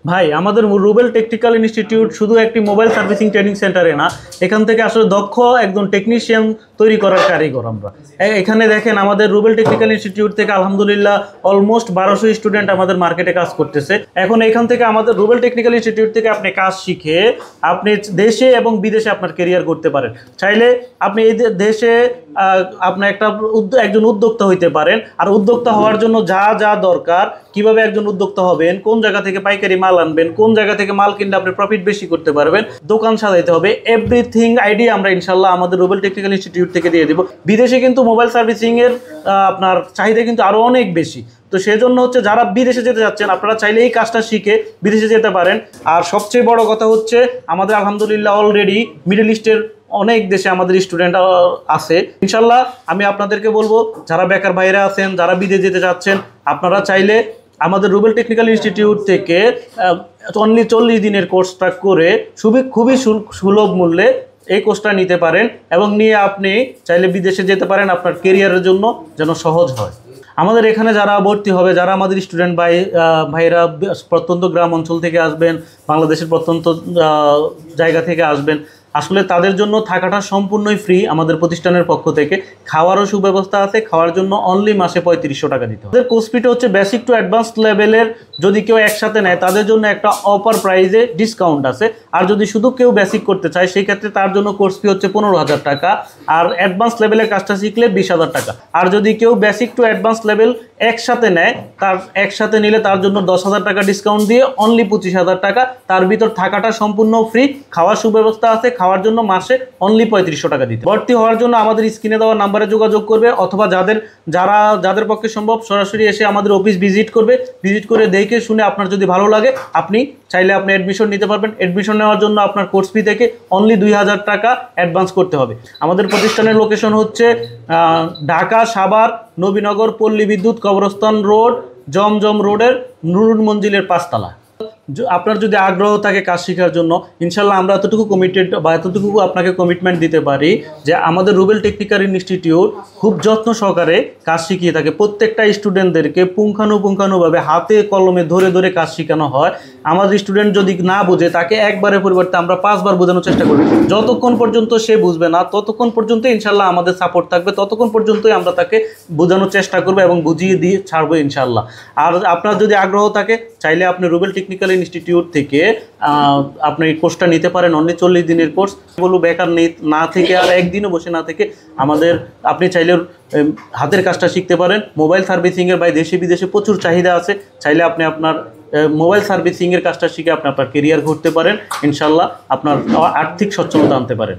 ভাই আমাদের Rubel technical institute শুধু একটি মোবাইল সার্ভিসিং ট্রেনিং সেন্টারে না, এখান থেকে আসলে দক্ষ একজন টেকনিশিয়ান তৈরি করার কারিগর আমরা। এখানে দেখেন আমাদের রুবেল টেকনিক্যাল ইনস্টিটিউট থেকে আলহামদুলিল্লাহ অলমোস্ট 1200 স্টুডেন্ট আমাদের মার্কেটে কাজ করতেছে। এখন এখান থেকে আমাদের রুবেল টেকনিক্যাল ইনস্টিটিউট থেকে আপনি কাজ শিখে আপনি দেশে এবং বিদেশে আপনার কেরিয়ার করতে পারেন। চাইলে আপনি এই দেশে আপনি একজন উদ্যোক্তা হইতে পারেন। আর উদ্যোক্তা হওয়ার জন্য যা যা দরকার, কিভাবে একজন উদ্যোক্তা হবেন, কোন জায়গা থেকে পাইকারি মাল আনবেন, কোন জায়গা থেকে মাল কিনলে আপনি প্রফিট বেশি করতে পারবেন, দোকান সাজাইতে হবে, এভরিথিং আইডিয়া আমরা ইনশাল্লাহ আমাদের রুবেল টেকনিক্যাল ইনস্টিটিউট থেকে দিয়ে দিব। বিদেশে কিন্তু মোবাইল সার্ভিসিং এর আপনার চাহিদা কিন্তু আরো অনেক বেশি। তো সেজন্য হচ্ছে যারা বিদেশে যেতে যাচ্ছেন আপনারা চাইলে এই কাজটা শিখে বিদেশে যেতে পারেন। আর সবচেয়ে বড় কথা হচ্ছে আমাদের আলহামদুলিল্লাহ অলরেডি মিডল ইস্টের অনেক দেশে আমাদের স্টুডেন্ট আছে। ইনশাল্লাহ আমি আপনাদেরকে বলবো, যারা বেকার ভাইরা আছেন, যারা বিদেশে যেতে চাচ্ছেন, আপনারা চাইলে আমাদের রুবেল টেকনিক্যাল ইনস্টিটিউট থেকে অনলি 40 দিনের কোর্সটা করে খুবই সুলভ মূল্যে এই কোর্সটা নিতে পারেন এবং নিয়ে আপনি চাইলে বিদেশে যেতে পারেন আপনার কেরিয়ারের জন্য যেন সহজ হয়। আমাদের এখানে যারা ভর্তি হবে, যারা আমাদের স্টুডেন্ট ভাইরা প্রত্যন্ত গ্রাম অঞ্চল থেকে আসবেন, বাংলাদেশের প্রত্যন্ত জায়গা থেকে আসবেন, আসলে তাদের জন্য থাকাটা সম্পূর্ণই ফ্রি আমাদের প্রতিষ্ঠানের পক্ষ থেকে। খাওয়ারও সুব্যবস্থা আছে, খাওয়ার জন্য অনলি মাসে 3500 টাকা দিতে হবে। কোর্স ফিটা হচ্ছে বেসিক টু অ্যাডভান্স লেভেলের। যদি কেউ একসাথে নেয় তাদের জন্য একটা অফার প্রাইজে ডিসকাউন্ট আছে। আর যদি শুধু কেউ বেসিক করতে চায় সেই ক্ষেত্রে তার জন্য কোর্স ফি হচ্ছে 15,000 টাকা, আর অ্যাডভান্স লেভেলের কাজটা শিখলে 20,000 টাকা। আর যদি কেউ বেসিক টু অ্যাডভান্স লেভেল একসাথে নেয়, তার একসাথে নিলে তার জন্য 10,000 টাকা ডিসকাউন্ট দিয়ে অনলি 25,000 টাকা। তার ভিতর থাকাটা সম্পূর্ণ ফ্রি, খাওয়ার সুব্যবস্থা আছে, খাওয়ার জন্য মাসে অনলি 3500 টাকা দিতে। ভর্তি হওয়ার জন্য আমাদের স্ক্রিনে দেওয়া নাম্বারে যোগাযোগ করবে, অথবা যাদের পক্ষে সম্ভব সরাসরি এসে আমাদের অফিস ভিজিট করে দেখে শুনে আপনার যদি ভালো লাগে আপনি চাইলে আপনি অ্যাডমিশন নিতে পারবেন। অ্যাডমিশন নেওয়ার জন্য আপনার কোর্স ফি থেকে অনলি 2000 টাকা অ্যাডভান্স করতে হবে। আমাদের প্রতিষ্ঠানের লোকেশন হচ্ছে ঢাকা সাভার নবীনগর পল্লী বিদ্যুৎ কবরস্থান রোড, জমজম রোডের নুরুল মঞ্জিলের 5 তলা। আপনার যদি আগ্রহ থাকে কাজ শেখার জন্য, ইনশাল্লাহ আমরা এতটুকু কমিটেড বা এতটুকু আপনাকে কমিটমেন্ট দিতে পারি যে আমাদের রুবেল টেকনিক্যাল ইনস্টিটিউট খুব যত্ন সহকারে কাজ শিখিয়ে থাকে। প্রত্যেকটা স্টুডেন্টদেরকে পুঙ্খানুপুঙ্খানুভাবে হাতে কলমে ধরে ধরে কাজ শেখানো হয়। আমাদের স্টুডেন্ট যদি না বুঝে তাকে একবারের পরিবর্তে আমরা 5 বার বোঝানোর চেষ্টা করি। যতক্ষণ পর্যন্ত সে বুঝবে না ততক্ষণ পর্যন্ত ইনশাল্লাহ আমাদের সাপোর্ট থাকবে, ততক্ষণ পর্যন্তই আমরা তাকে বোঝানোর চেষ্টা করবো এবং বুঝিয়ে দিয়ে ছাড়বো ইনশাল্লাহ। আর আপনার যদি আগ্রহ থাকে চাইলে আপনি রুবেল টেকনিক্যাল ইনস্টিটিউট থেকে আপনি এই কোর্সটা নিতে পারেন। অনলি 40 দিনের কোর্স। বলবো বেকার না থেকে আর একদিনও বসে না থেকে আপনি চাইলে হাতের কাজটা শিখতে পারেন। মোবাইল সার্ভিসিংয়ের বা দেশে বিদেশে প্রচুর চাহিদা আছে। চাইলে আপনি আপনার মোবাইল সার্ভিসিংয়ের কাজটা শিখে আপনি আপনার কেরিয়ার করতে পারেন। ইনশাল্লাহ আপনার আর্থিক সচ্ছলতা আনতে পারেন।